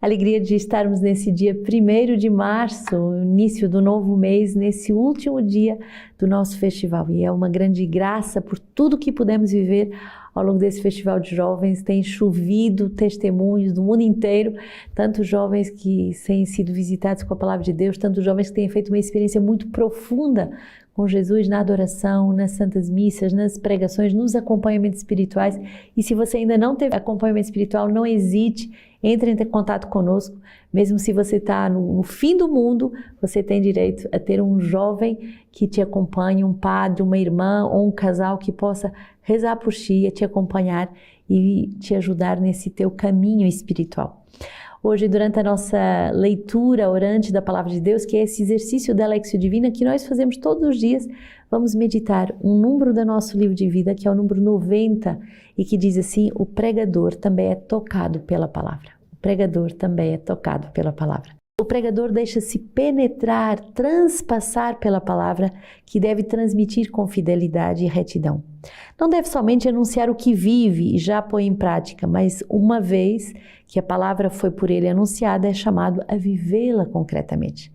Alegria de estarmos nesse dia 1º de março, início do novo mês, nesse último dia do nosso festival. E é uma grande graça por tudo que pudemos viver ao longo desse festival de jovens. Tem chovido testemunhos do mundo inteiro, tantos jovens que têm sido visitados com a palavra de Deus, tantos jovens que têm feito uma experiência muito profunda com Jesus na adoração, nas santas missas, nas pregações, nos acompanhamentos espirituais. E se você ainda não teve acompanhamento espiritual, não hesite, entre em contato conosco. Mesmo se você está no fim do mundo, você tem direito a ter um jovem que te acompanhe, um padre, uma irmã ou um casal que possa rezar por ti, te acompanhar e te ajudar nesse teu caminho espiritual. Hoje, durante a nossa leitura orante da Palavra de Deus, que é esse exercício da Lexio Divina que nós fazemos todos os dias, vamos meditar um número do nosso livro de vida, que é o número 90, e que diz assim: o pregador também é tocado pela palavra. O pregador também é tocado pela palavra. O pregador deixa-se penetrar, transpassar pela palavra, que deve transmitir com fidelidade e retidão. Não deve somente anunciar o que vive e já põe em prática, mas uma vez que a palavra foi por ele anunciada, é chamado a vivê-la concretamente.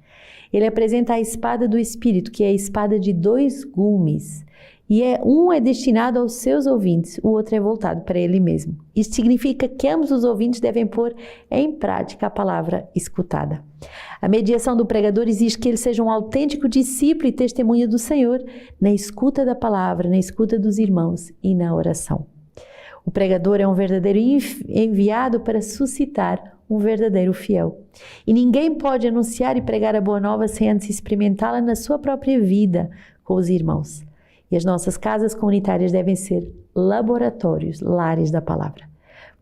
Ele apresenta a espada do Espírito, que é a espada de 2 gumes, e um é destinado aos seus ouvintes, o outro é voltado para ele mesmo. Isso significa que ambos os ouvintes devem pôr em prática a palavra escutada. A mediação do pregador exige que ele seja um autêntico discípulo e testemunha do Senhor na escuta da palavra, na escuta dos irmãos e na oração. O pregador é um verdadeiro enviado para suscitar um verdadeiro fiel. E ninguém pode anunciar e pregar a boa nova sem antes experimentá-la na sua própria vida com os irmãos. E as nossas casas comunitárias devem ser laboratórios, lares da palavra.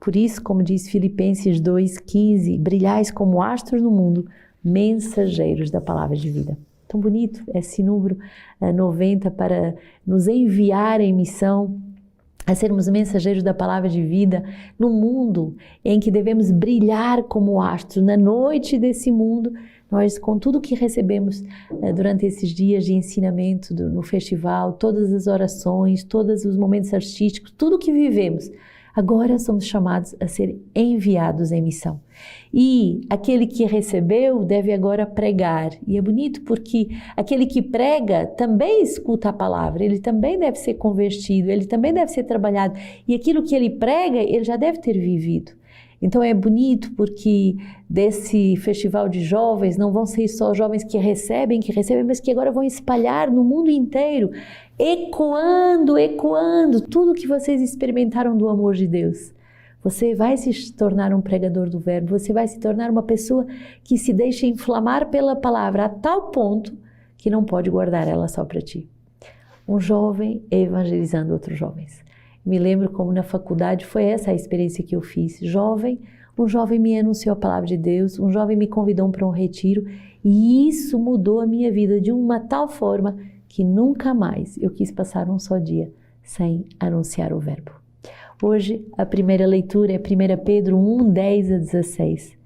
Por isso, como diz Filipenses 2,15, brilhais como astros no mundo, mensageiros da palavra de vida. Tão bonito esse número 90 para nos enviar em missão, a sermos mensageiros da palavra de vida no mundo em que devemos brilhar como astros. Na noite desse mundo, nós, com tudo que recebemos durante esses dias de ensinamento no festival, todas as orações, todos os momentos artísticos, tudo que vivemos, agora somos chamados a ser enviados em missão. E aquele que recebeu deve agora pregar. E é bonito porque aquele que prega também escuta a palavra, ele também deve ser convertido, ele também deve ser trabalhado. E aquilo que ele prega, ele já deve ter vivido. Então é bonito porque desse festival de jovens não vão ser só jovens que recebem, mas que agora vão espalhar no mundo inteiro, ecoando tudo que vocês experimentaram do amor de Deus. Você vai se tornar um pregador do verbo, você vai se tornar uma pessoa que se deixa inflamar pela palavra a tal ponto que não pode guardar ela só para ti. Um jovem evangelizando outros jovens. Me lembro como na faculdade foi essa a experiência que eu fiz. Um jovem me anunciou a palavra de Deus, um jovem me convidou para um retiro e isso mudou a minha vida de uma tal forma que nunca mais eu quis passar um só dia sem anunciar o verbo. Hoje a primeira leitura é 1 Pedro 1, 10 a 16.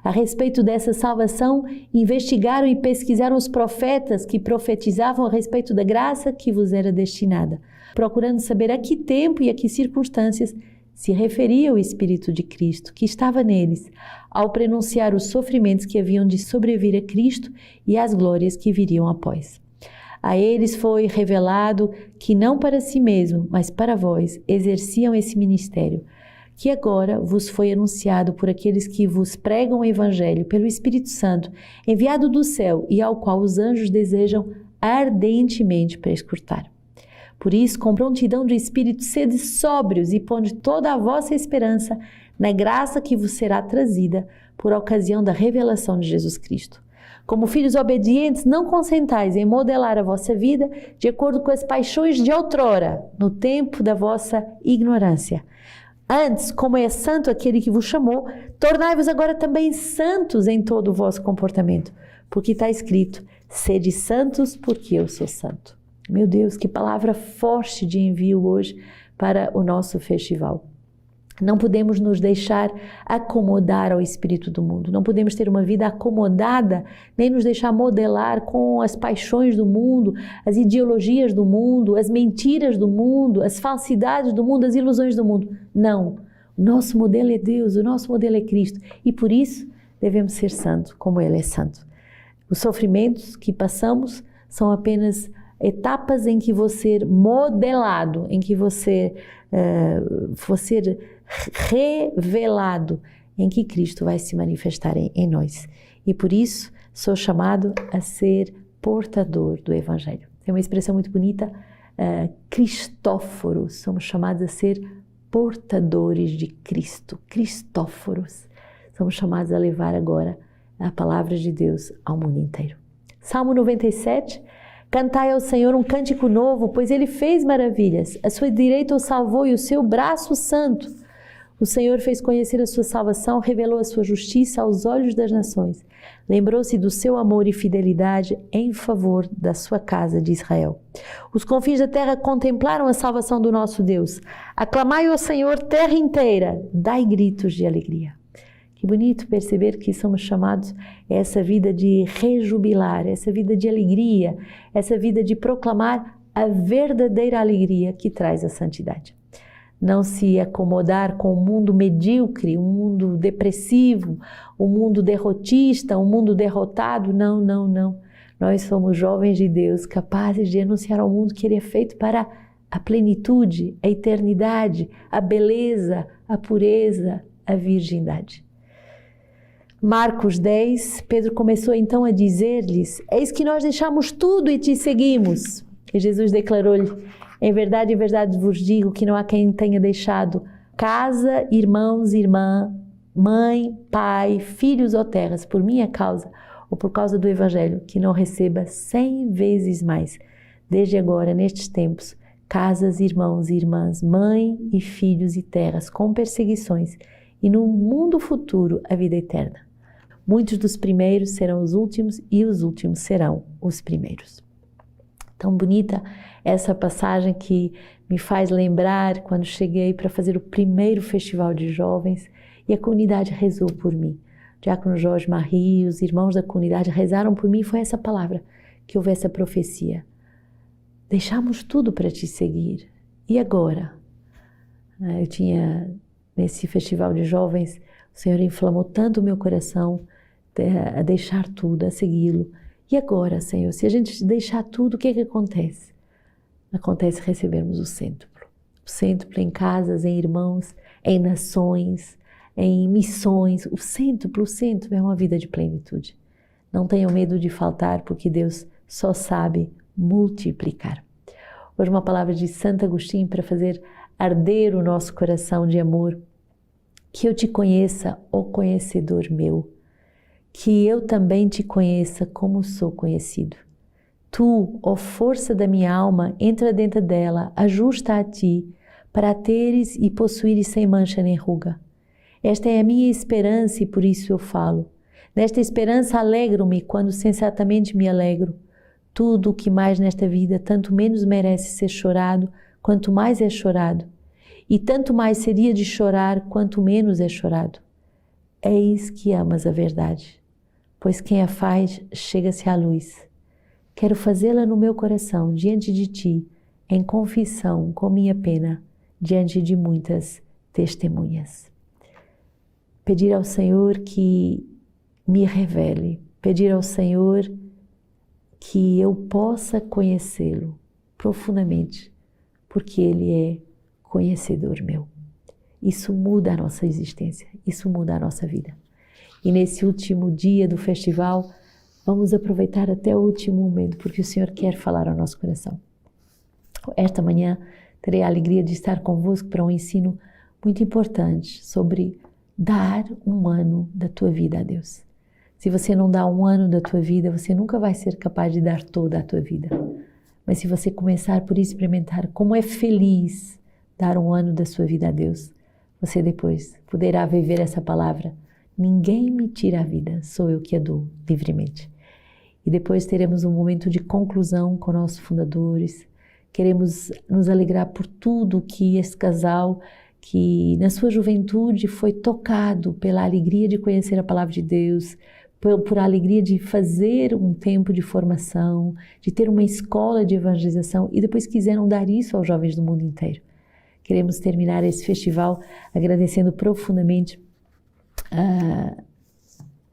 A respeito dessa salvação, investigaram e pesquisaram os profetas que profetizavam a respeito da graça que vos era destinada, procurando saber a que tempo e a que circunstâncias se referia o Espírito de Cristo, que estava neles, ao prenunciar os sofrimentos que haviam de sobrevir a Cristo e as glórias que viriam após. A eles foi revelado que não para si mesmo, mas para vós, exerciam esse ministério, que agora vos foi anunciado por aqueles que vos pregam o Evangelho pelo Espírito Santo, enviado do céu e ao qual os anjos desejam ardentemente prescrutar. Por isso, com prontidão de espírito, sede sóbrios e ponde toda a vossa esperança na graça que vos será trazida por ocasião da revelação de Jesus Cristo. Como filhos obedientes, não consentais em modelar a vossa vida de acordo com as paixões de outrora, no tempo da vossa ignorância. Antes, como é santo aquele que vos chamou, tornai-vos agora também santos em todo o vosso comportamento, porque está escrito: sede santos, porque eu sou santo. Meu Deus, que palavra forte de envio hoje para o nosso festival. Não podemos nos deixar acomodar ao espírito do mundo, não podemos ter uma vida acomodada, nem nos deixar modelar com as paixões do mundo, as ideologias do mundo, as mentiras do mundo, as falsidades do mundo, as ilusões do mundo. Não, o nosso modelo é Deus, o nosso modelo é Cristo e por isso devemos ser santos como Ele é santo. Os sofrimentos que passamos são apenas etapas em que vou ser modelado, em que vou ser revelado, em que Cristo vai se manifestar em nós. E por isso sou chamado a ser portador do Evangelho. Tem uma expressão muito bonita, Cristóforos, somos chamados a ser portadores de Cristo, Cristóforos. Somos chamados a levar agora a palavra de Deus ao mundo inteiro. Salmo 97, cantai ao Senhor um cântico novo, pois Ele fez maravilhas. A sua direita o salvou e o seu braço santo. O Senhor fez conhecer a sua salvação, revelou a sua justiça aos olhos das nações. Lembrou-se do seu amor e fidelidade em favor da sua casa de Israel. Os confins da terra contemplaram a salvação do nosso Deus. Aclamai ao Senhor, terra inteira, dai gritos de alegria. Que bonito perceber que somos chamados a essa vida de rejubilar, essa vida de alegria, essa vida de proclamar a verdadeira alegria que traz a santidade. Não se acomodar com um mundo medíocre, um mundo depressivo, um mundo derrotista, um mundo derrotado. Não, não, não. Nós somos jovens de Deus, capazes de anunciar ao mundo que Ele é feito para a plenitude, a eternidade, a beleza, a pureza, a virgindade. Marcos 10, Pedro começou então a dizer-lhes: eis que nós deixamos tudo e te seguimos. E Jesus declarou-lhe: em verdade vos digo que não há quem tenha deixado casa, irmãos, irmã, mãe, pai, filhos ou terras, por minha causa ou por causa do Evangelho, que não receba 100 vezes mais, desde agora, nestes tempos, casas, irmãos e irmãs, mãe e filhos e terras, com perseguições, e no mundo futuro a vida eterna. Muitos dos primeiros serão os últimos e os últimos serão os primeiros. Tão bonita essa passagem que me faz lembrar quando cheguei para fazer o primeiro festival de jovens e a comunidade rezou por mim. O diácono Jorge Marie, os irmãos da comunidade rezaram por mim e foi essa palavra, que houve essa profecia. Deixamos tudo para te seguir. E agora? Eu tinha, nesse festival de jovens, o Senhor inflamou tanto o meu coração a deixar tudo, a segui-lo. E agora, Senhor, se a gente deixar tudo, o que é que acontece? Acontece recebermos o cêntuplo. O cêntuplo em casas, em irmãos, em nações, em missões. O cêntuplo é uma vida de plenitude. Não tenham medo de faltar, porque Deus só sabe multiplicar. Hoje uma palavra de Santo Agostinho para fazer arder o nosso coração de amor. Que eu te conheça, ó conhecedor meu, que eu também te conheça como sou conhecido. Tu, ó força da minha alma, entra dentro dela, ajusta a ti, para a teres e possuires sem mancha nem ruga. Esta é a minha esperança e por isso eu falo. Nesta esperança alegro-me quando sensatamente me alegro. Tudo o que mais nesta vida tanto menos merece ser chorado, quanto mais é chorado. E tanto mais seria de chorar, quanto menos é chorado. Eis que amas a verdade, pois quem a faz chega-se à luz. Quero fazê-la no meu coração, diante de ti, em confissão, com minha pena, diante de muitas testemunhas. Pedir ao Senhor que me revele, pedir ao Senhor que eu possa conhecê-lo profundamente, porque Ele é conhecedor meu. Isso muda a nossa existência, isso muda a nossa vida. E nesse último dia do festival, vamos aproveitar até o último momento, porque o Senhor quer falar ao nosso coração. Esta manhã terei a alegria de estar convosco para um ensino muito importante sobre dar um ano da tua vida a Deus. Se você não dá um ano da tua vida, você nunca vai ser capaz de dar toda a tua vida. Mas se você começar por experimentar como é feliz dar um ano da sua vida a Deus, você depois poderá viver essa palavra: ninguém me tira a vida, sou eu que a dou livremente. E depois teremos um momento de conclusão com nossos fundadores. Queremos nos alegrar por tudo que esse casal, que na sua juventude foi tocado pela alegria de conhecer a palavra de Deus, por a alegria de fazer um tempo de formação, de ter uma escola de evangelização e depois quiseram dar isso aos jovens do mundo inteiro. Queremos terminar esse festival agradecendo profundamente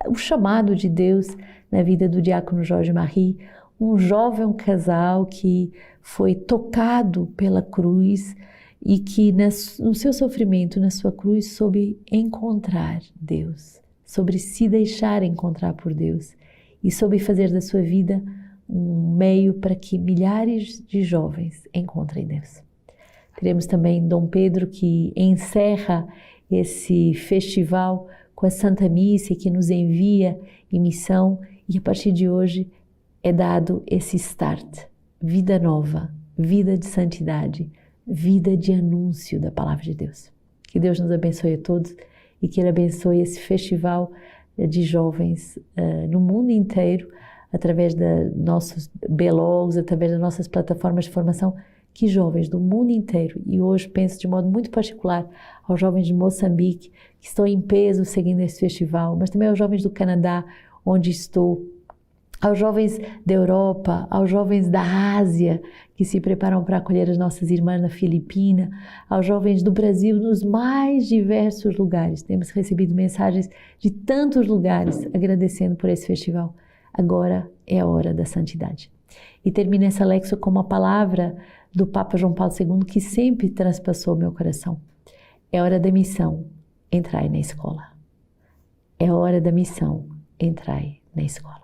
o chamado de Deus na vida do diácono Jorge Marie, um jovem casal que foi tocado pela cruz e que no seu sofrimento, na sua cruz, soube encontrar Deus, sobre se deixar encontrar por Deus e soube fazer da sua vida um meio para que milhares de jovens encontrem Deus. Teremos também Dom Pedro, que encerra esse festival com a Santa Missa, que nos envia em missão, e a partir de hoje é dado esse start, vida nova, vida de santidade, vida de anúncio da Palavra de Deus. Que Deus nos abençoe a todos e que Ele abençoe esse festival de jovens no mundo inteiro, através de nossos blogs, através das nossas plataformas de formação, que jovens do mundo inteiro, e hoje penso de modo muito particular aos jovens de Moçambique, que estão em peso seguindo esse festival, mas também aos jovens do Canadá, onde estou, aos jovens da Europa, aos jovens da Ásia, que se preparam para acolher as nossas irmãs na Filipina, aos jovens do Brasil, nos mais diversos lugares. Temos recebido mensagens de tantos lugares agradecendo por esse festival. Agora é a hora da santidade. E termino essa Lexio com uma palavra do Papa João Paulo II que sempre transpassou meu coração. É hora da missão, entrai na escola. É hora da missão, entrai na escola.